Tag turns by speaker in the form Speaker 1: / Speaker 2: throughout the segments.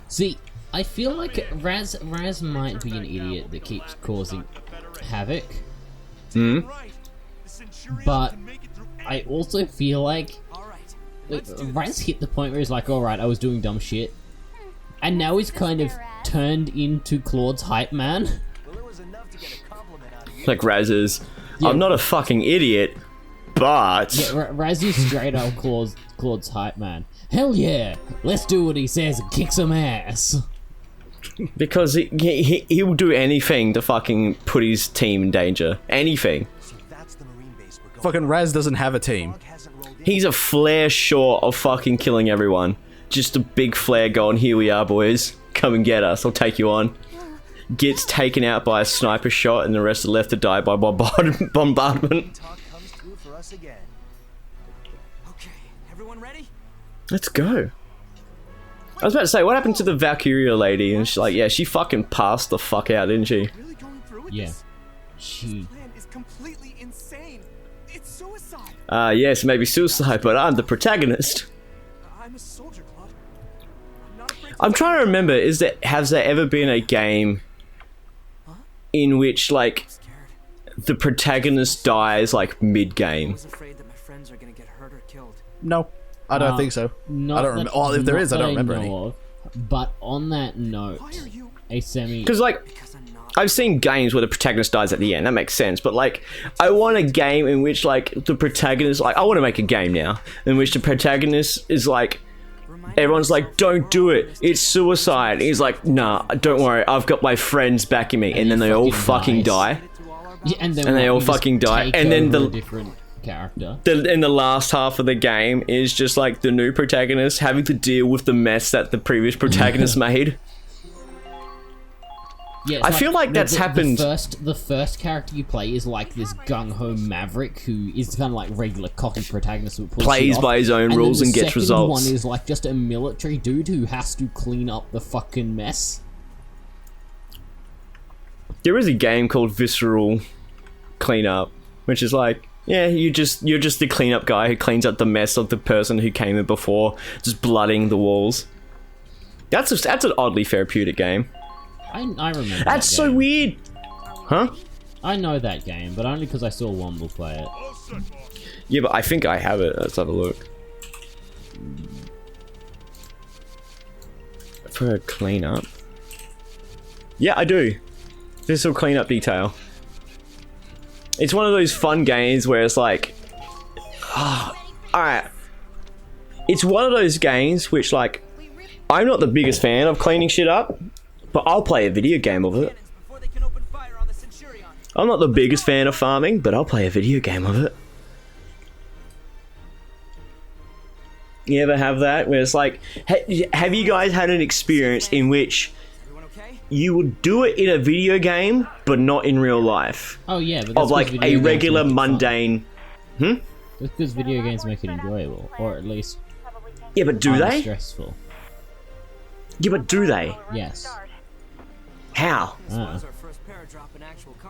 Speaker 1: See, I feel like Raz might be an idiot that keeps causing havoc. But I also feel like Raz hit the point where he's like, alright, I was doing dumb shit. And now he's kind of turned into Claude's hype man.
Speaker 2: Like Raz is, I'm not a fucking idiot, but...
Speaker 1: Yeah, Raz is straight up Claude's hype man. Hell yeah, let's do what he says and kick some ass.
Speaker 2: Because he will do anything to fucking put his team in danger. Anything.
Speaker 3: Fucking Raz doesn't have a team.
Speaker 2: He's a flare short of fucking killing everyone. Just a big flare going, here we are, boys. Come and get us, I'll take you on. Gets taken out by a sniper shot and the rest are left to die by bombardment.
Speaker 4: Okay, everyone ready?
Speaker 2: Let's go. I was about to say, what happened to the Valkyria lady? And she's like, yeah, she fucking passed the fuck out, didn't she?
Speaker 4: Really going through with
Speaker 1: Yeah.
Speaker 4: this?
Speaker 1: She...
Speaker 4: This plan is completely insane. It's suicide.
Speaker 2: Yes, maybe suicide, but I'm the protagonist.
Speaker 4: I'm a soldier, Claude. I'm not afraid to
Speaker 2: I'm trying to remember, has there ever been a game in which, like, the protagonist dies, like, mid-game?
Speaker 4: I was afraid that my friends are gonna get hurt or killed.
Speaker 3: No, I don't think so. I don't remember. Well, if there is, I don't remember any.
Speaker 1: Of, but on that note, a semi...
Speaker 2: Because, like,
Speaker 4: Because I'm not.
Speaker 2: I've seen games where the protagonist dies at the end, that makes sense, but, like, I want a game in which, like, the protagonist, like, I want to make a game now, in which the protagonist is, like, everyone's like, don't do it, it's suicide. And he's like, nah, don't worry, I've got my friends backing me. And then they all fucking die.
Speaker 1: Yeah, and then
Speaker 2: they all fucking die. And then
Speaker 1: the different character.
Speaker 2: In the last half of the game is just like the new protagonist having to deal with the mess that the previous protagonist made.
Speaker 1: Yeah,
Speaker 2: I feel like that's happened.
Speaker 1: The first character you play is like this gung-ho maverick who is kind of like regular cocky protagonist who
Speaker 2: Plays by his own rules and gets results.
Speaker 1: The second one is like just a military dude who has to clean up the fucking mess.
Speaker 2: There is a game called Visceral Cleanup, which is like, yeah, you're just the cleanup guy who cleans up the mess of the person who came in before, just blooding the walls. That's an oddly therapeutic game.
Speaker 1: I remember.
Speaker 2: That's
Speaker 1: that
Speaker 2: so
Speaker 1: game.
Speaker 2: weird. Huh?
Speaker 1: I know that game, but only because I saw Womble play it.
Speaker 2: Yeah, but I think I have it. Let's have a look. For a cleanup. Yeah, I do. This will clean up detail. It's one of those fun games where it's like, alright. It's one of those games which, like, I'm not the biggest fan of cleaning shit up, but I'll play a video game of it. I'm not the biggest fan of farming, but I'll play a video game of it. You ever have that where it's like, have you guys had an experience in which you would do it in a video game, but not in real life?
Speaker 1: Oh yeah, but
Speaker 2: of like a regular mundane.
Speaker 1: That's because video games make it enjoyable, or at least.
Speaker 2: Yeah, but do they?
Speaker 1: Stressful.
Speaker 2: Yeah, but do they?
Speaker 1: Yes.
Speaker 2: How?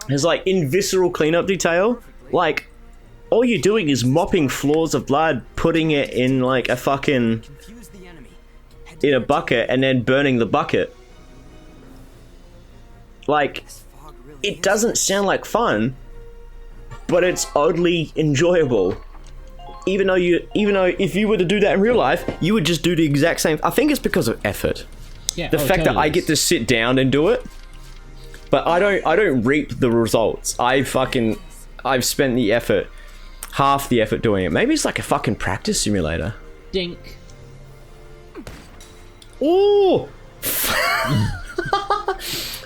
Speaker 2: It's like in visceral cleanup detail, like all you're doing is mopping floors of blood, putting it in like a fucking in a bucket, and then burning the bucket. Like, it doesn't sound like fun, but it's oddly enjoyable. Even though if you were to do that in real life, you would just do the exact same. I think it's because of effort.
Speaker 1: Yeah,
Speaker 2: the fact that I get to sit down and do it, but I don't reap the results. I've spent the effort, half the effort doing it. Maybe it's like a fucking practice simulator.
Speaker 1: Dink.
Speaker 2: Ooh.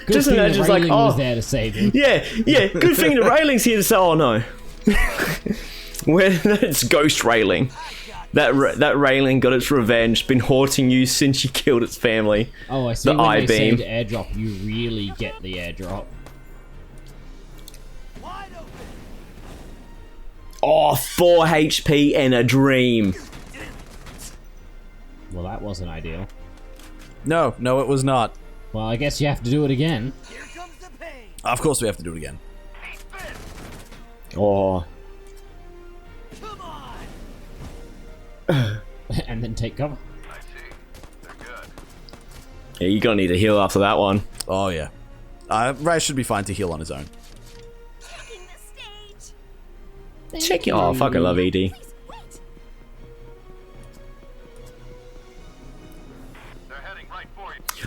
Speaker 2: Just imagine it's like, oh,
Speaker 1: was there to save him.
Speaker 2: Yeah. Good thing the railing's here to say, oh no. Where it's ghost railing. That railing got its revenge. Been haunting you since you killed its family.
Speaker 1: Oh, I see.
Speaker 2: The
Speaker 1: when they
Speaker 2: I-beam.
Speaker 1: say the airdrop, you really get the airdrop.
Speaker 2: Oh, 4 HP and a dream.
Speaker 1: Well, that wasn't ideal.
Speaker 3: No, it was not.
Speaker 1: Well, I guess you have to do it again.
Speaker 3: Of course we have to do it again.
Speaker 2: Oh.
Speaker 1: And then take cover.
Speaker 2: Yeah, you're gonna need a heal after that one.
Speaker 3: Oh yeah. Ray should be fine to heal on his own.
Speaker 2: Check it. Oh, I fucking love ED.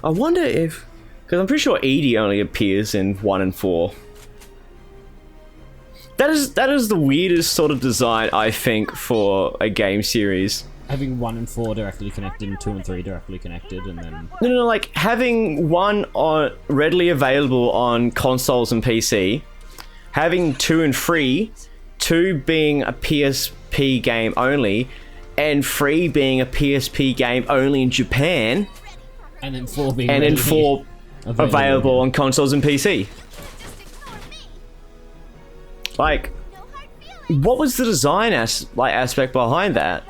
Speaker 2: I wonder if, because I'm pretty sure ED only appears in 1 and 4. That is the weirdest sort of design, I think, for a game series.
Speaker 1: Having 1 and 4 directly connected and 2 and 3 directly connected, and then...
Speaker 2: No, like having 1 on readily available on consoles and PC, having 2 and 3, 2 being a PSP game only, and 3 being a PSP game only in Japan,
Speaker 1: and then 4 being
Speaker 2: and then 4 available on consoles and PC. Like, what was the design aspect behind that?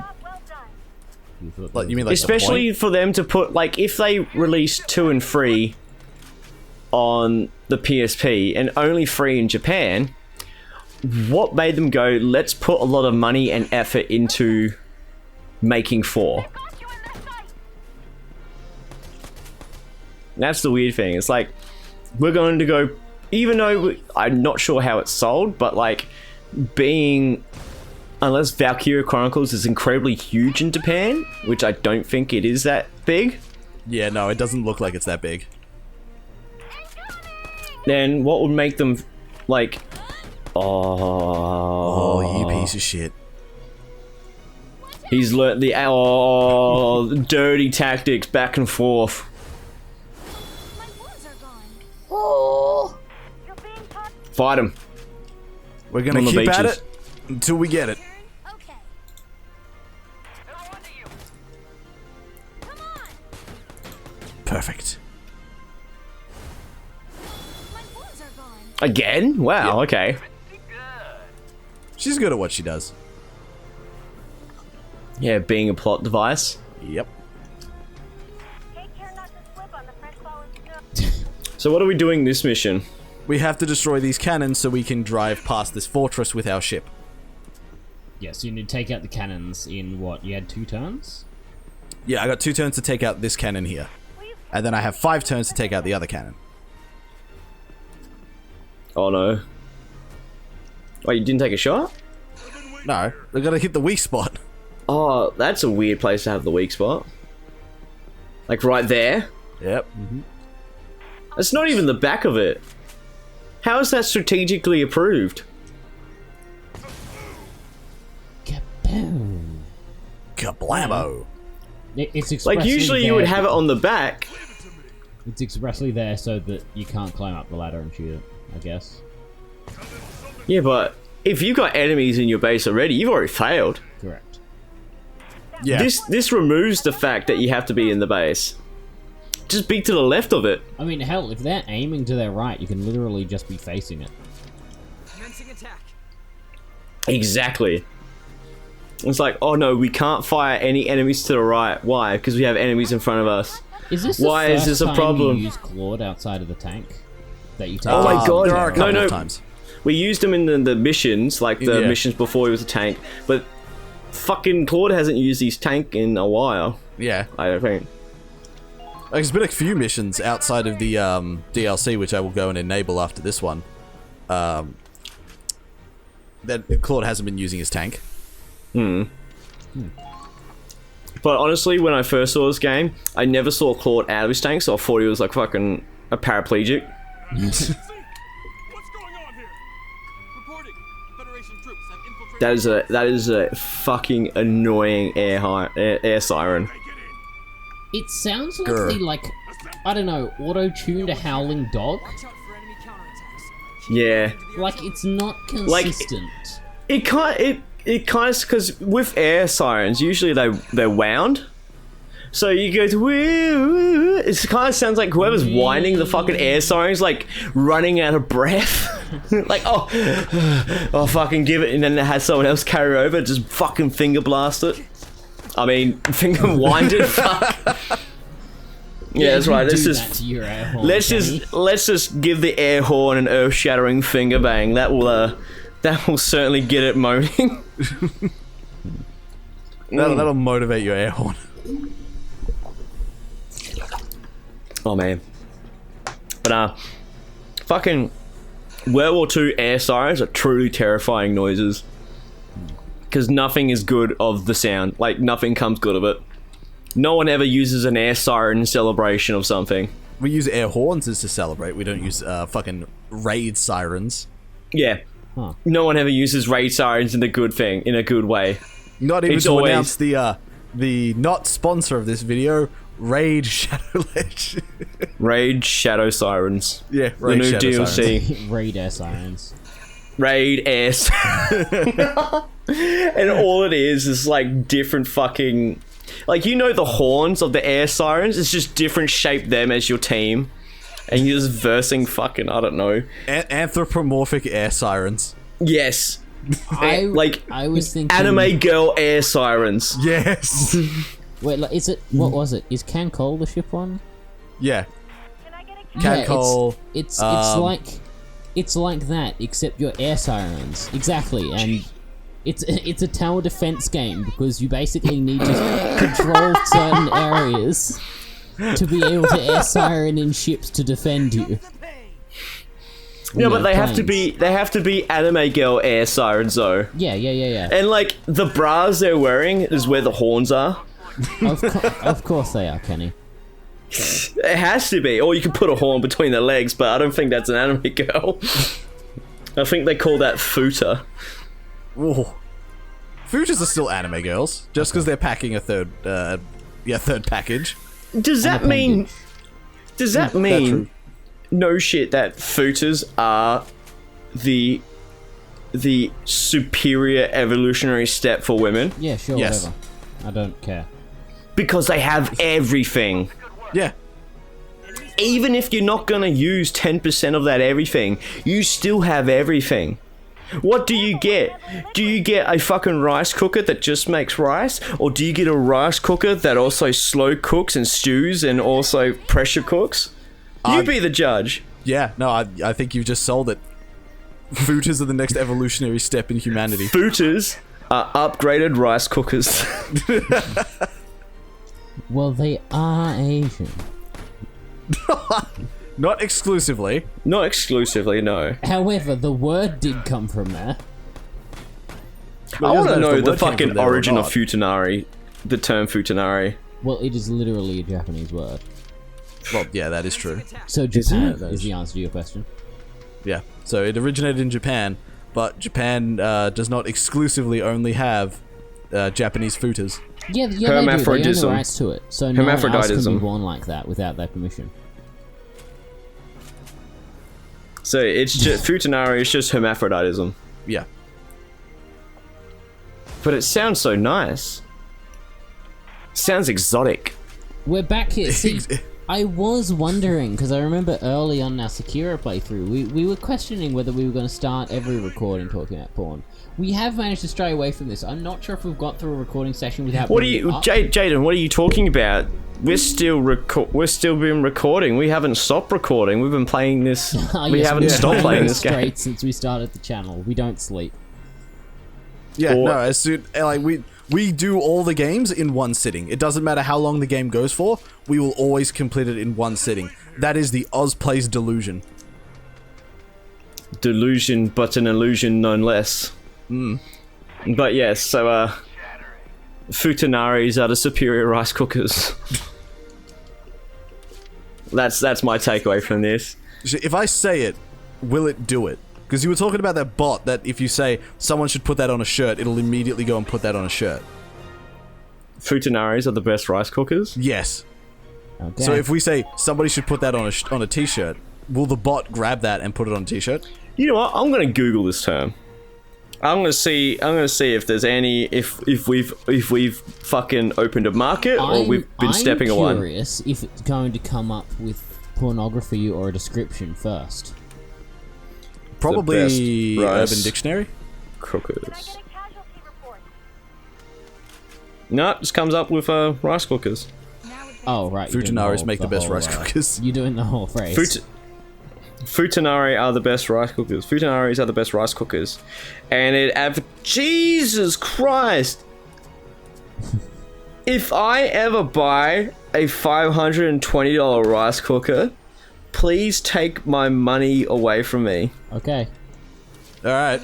Speaker 3: Like, you mean like
Speaker 2: especially for them to put, like, if they released 2 and 3 on the PSP and only 3 in Japan, what made them go, let's put a lot of money and effort into making 4? That's the weird thing. It's like, we're going to go, even though I'm not sure how it's sold, but like, unless Valkyria Chronicles is incredibly huge in Japan, which I don't think it is that big.
Speaker 3: Yeah, no, it doesn't look like it's that big.
Speaker 2: Then what would make them, like,
Speaker 3: oh, you piece of shit.
Speaker 2: He's learnt the, dirty tactics back and forth. Fight him.
Speaker 3: We're gonna keep at it until we get it.
Speaker 5: Okay. Come on.
Speaker 3: Perfect.
Speaker 5: My wounds are gone.
Speaker 2: Again? Wow, okay.
Speaker 3: She's good at what she does.
Speaker 2: Yeah, being a plot device.
Speaker 3: Yep.
Speaker 5: Take care not to slip on the French fallen snow.
Speaker 2: So what are we doing this mission?
Speaker 3: We have to destroy these cannons so we can drive past this fortress with our ship.
Speaker 1: Yeah, so you need to take out the cannons in what? You had 2 turns?
Speaker 3: Yeah, I got 2 turns to take out this cannon here. And then I have 5 turns to take out the other cannon.
Speaker 2: Oh no. Oh, you didn't take a shot?
Speaker 3: No, we gotta hit the weak spot.
Speaker 2: Oh, that's a weird place to have the weak spot. Like right there?
Speaker 3: Yep.
Speaker 2: It's not even the back of it. How is that strategically approved?
Speaker 1: Kaboom.
Speaker 3: Kablamo.
Speaker 1: It's expressly
Speaker 2: Like usually you would
Speaker 1: there-
Speaker 2: have it on the back.
Speaker 1: It's expressly there so that you can't climb up the ladder and shoot it, I guess.
Speaker 2: Yeah, but if you've got enemies in your base already, you've already failed.
Speaker 1: Correct.
Speaker 3: Yeah.
Speaker 2: This removes the fact that you have to be in the base. Just be to the left of it.
Speaker 1: I mean, hell, if they're aiming to their right, you can literally just be facing it.
Speaker 4: Commencing attack.
Speaker 2: Exactly. It's like, oh no, we can't fire any enemies to the right. Why? Because we have enemies in front of us.
Speaker 1: Is this
Speaker 2: Why
Speaker 1: the
Speaker 2: is
Speaker 1: first
Speaker 2: this a
Speaker 1: time
Speaker 2: problem?
Speaker 1: you use Claude outside of the tank? That you take
Speaker 2: Oh my god,
Speaker 3: There are a couple
Speaker 2: no.
Speaker 3: of times.
Speaker 2: We used him in the missions, like the
Speaker 3: Yeah.
Speaker 2: missions before he was a tank, but fucking Claude hasn't used his tank in a while,
Speaker 3: Yeah.
Speaker 2: I don't think.
Speaker 3: Like, there's been a few missions outside of the DLC, which I will go and enable after this one. That Claude hasn't been using his tank.
Speaker 2: But honestly, when I first saw this game, I never saw Claude out of his tank, so I thought he was like fucking a paraplegic.
Speaker 4: What's going on here? Reporting. Federation troops have infiltrated.
Speaker 2: That is a fucking annoying air siren.
Speaker 1: It sounds like
Speaker 3: Grr.
Speaker 1: they, like, I don't know, auto-tuned a howling dog?
Speaker 4: Watch out for enemy counterattacks.
Speaker 2: Yeah.
Speaker 1: Like, it's not
Speaker 2: Like-
Speaker 1: consistent.
Speaker 2: It kind of, because with air sirens, usually they're wound. So you go to, it kind of sounds like whoever's winding the fucking air sirens like running out of breath. Like, oh, fucking give it, and then it has someone else carry over, just fucking finger blast it. I mean, finger wind it. Fuck. Yeah, that's right.
Speaker 1: Do that to your air horn,
Speaker 2: Let's
Speaker 1: Kenny.
Speaker 2: just give the air horn an earth-shattering finger bang. That will certainly get it moaning.
Speaker 3: That'll motivate your air horn.
Speaker 2: Oh man. But fucking World War II air sirens are truly terrifying noises. Because nothing is good of the sound. Like, nothing comes good of it. No one ever uses an air siren in celebration of something.
Speaker 3: We use air horns as to celebrate. We don't use fucking raid sirens.
Speaker 2: Yeah.
Speaker 1: Huh.
Speaker 2: No one ever uses raid sirens in a good way.
Speaker 3: Not even
Speaker 2: It's
Speaker 3: to
Speaker 2: always-
Speaker 3: announce the not sponsor of this video, Raid Shadow Ledge.
Speaker 2: Raid Shadow Sirens.
Speaker 3: Yeah,
Speaker 2: The
Speaker 3: Raid
Speaker 2: new
Speaker 3: Shadow
Speaker 2: DLC.
Speaker 3: Sirens.
Speaker 1: Raid air sirens.
Speaker 2: Raid air and all it is like different fucking... Like, you know the horns of the air sirens? It's just different shape them as your team. And you're just versing fucking, I don't know.
Speaker 3: Anthropomorphic air sirens.
Speaker 2: Yes.
Speaker 1: I was thinking
Speaker 2: Anime girl air sirens.
Speaker 3: Yes.
Speaker 1: Wait, like, is it? What was it? Is Can Cole the ship one?
Speaker 3: Yeah.
Speaker 5: Can I get a
Speaker 3: Can
Speaker 1: Yeah,
Speaker 3: Cole.
Speaker 1: It's like that, except you're air sirens. Exactly, and it's a tower defense game because you basically need to control certain areas to be able to air siren in ships to defend you.
Speaker 2: Yeah, but they have to
Speaker 1: planes.
Speaker 2: be anime girl air sirens though.
Speaker 1: Yeah.
Speaker 2: And like the bras they're wearing is where the horns are.
Speaker 1: Of course they are, Kenny.
Speaker 2: It has to be. Or you can put a horn between their legs, but I don't think that's an anime girl. I think they call that futa.
Speaker 3: Ooh. Futas are still anime girls, just because they're packing a third package.
Speaker 2: Does that
Speaker 1: And
Speaker 2: mean?
Speaker 1: appendage.
Speaker 2: Does that
Speaker 3: That's
Speaker 2: mean?
Speaker 3: true.
Speaker 2: No shit. That futas are the superior evolutionary step for women
Speaker 1: Yeah, sure,
Speaker 3: Yes.
Speaker 1: whatever. I don't care.
Speaker 2: because they have everything.
Speaker 3: Yeah.
Speaker 2: Even if you're not gonna use 10% of that everything, you still have everything. What do you get? Do you get a fucking rice cooker that just makes rice? Or do you get a rice cooker that also slow cooks and stews and also pressure cooks? You be the judge.
Speaker 3: Yeah, no, I think you've just sold it. Futas are the next evolutionary step in humanity.
Speaker 2: Futas are upgraded rice cookers.
Speaker 1: Well, they are Asian.
Speaker 3: Not exclusively.
Speaker 2: Not exclusively, no.
Speaker 1: However, the word did come from there.
Speaker 3: Well,
Speaker 2: I
Speaker 3: it
Speaker 2: want to
Speaker 3: doesn't matter
Speaker 2: know
Speaker 3: if
Speaker 2: the
Speaker 3: word came
Speaker 2: fucking
Speaker 3: from there or
Speaker 2: origin of
Speaker 3: not.
Speaker 2: futanari. The term futanari.
Speaker 1: Well, it is literally a Japanese word.
Speaker 3: Well, yeah, that is true.
Speaker 1: So Japan
Speaker 2: it?
Speaker 1: is the answer to your question.
Speaker 3: Yeah. So it originated in Japan, but Japan does not exclusively only have Japanese futas.
Speaker 1: Yeah, they do. They own the
Speaker 2: Hermaphroditism.
Speaker 1: rights to it. So no one else can be
Speaker 2: Hermaphroditism.
Speaker 1: born like that without their permission.
Speaker 2: So it's just futanari is just hermaphroditism.
Speaker 3: Yeah.
Speaker 2: But it sounds so nice. Sounds exotic.
Speaker 1: We're back here. See, I was wondering, because I remember early on in our Sekiro playthrough, we were questioning whether we were going to start every recording talking about porn. We have managed to stray away from this. I'm not sure if we've got through a recording session without
Speaker 2: What are
Speaker 1: bringing
Speaker 2: you,
Speaker 1: it up.
Speaker 2: Jaden? What are you talking about? We're still been recording. We haven't stopped recording. We've been playing this.
Speaker 1: Ah,
Speaker 2: We
Speaker 1: yes,
Speaker 2: haven't
Speaker 1: we've
Speaker 2: stopped
Speaker 1: been
Speaker 2: playing this
Speaker 1: straight
Speaker 2: game.
Speaker 1: since we started the channel. We don't sleep.
Speaker 3: Yeah,
Speaker 2: Or-
Speaker 3: no, as soon like we do all the games in one sitting. It doesn't matter how long the game goes for. We will always complete it in one sitting. That is the Ozplays delusion.
Speaker 2: Delusion, but an illusion none less. But yes, so futanaris are the superior rice cookers. That's my takeaway from this.
Speaker 3: If I say it, will it do it? Because you were talking about that bot that if you say someone should put that on a shirt, it'll immediately go and put that on a shirt.
Speaker 2: Futanaris are the best rice cookers.
Speaker 3: Yes.
Speaker 1: Okay.
Speaker 3: So if we say somebody should put that on a t-shirt, will the bot grab that and put it on a t-shirt?
Speaker 2: You know what? I'm gonna Google this term. I'm gonna see if there's any if we've fucking opened a market or we've been stepping
Speaker 1: I'm
Speaker 2: a one.
Speaker 1: curious if it's going to come up with pornography or a description first.
Speaker 3: Probably
Speaker 2: best rice.
Speaker 3: Urban Dictionary.
Speaker 2: Cookers.
Speaker 5: Can I get a casualty report?
Speaker 2: No, it just comes up with rice cookers.
Speaker 1: Oh right. you're doing
Speaker 3: Futanaris
Speaker 1: whole-
Speaker 3: make the best
Speaker 1: whole,
Speaker 3: rice cookers.
Speaker 1: You're doing the whole phrase.
Speaker 2: Futanari are the best rice cookers. Futanaris are the best rice cookers. And Jesus Christ! If I ever buy a $520 rice cooker. Please take my money away from me.
Speaker 1: Okay.
Speaker 3: All right.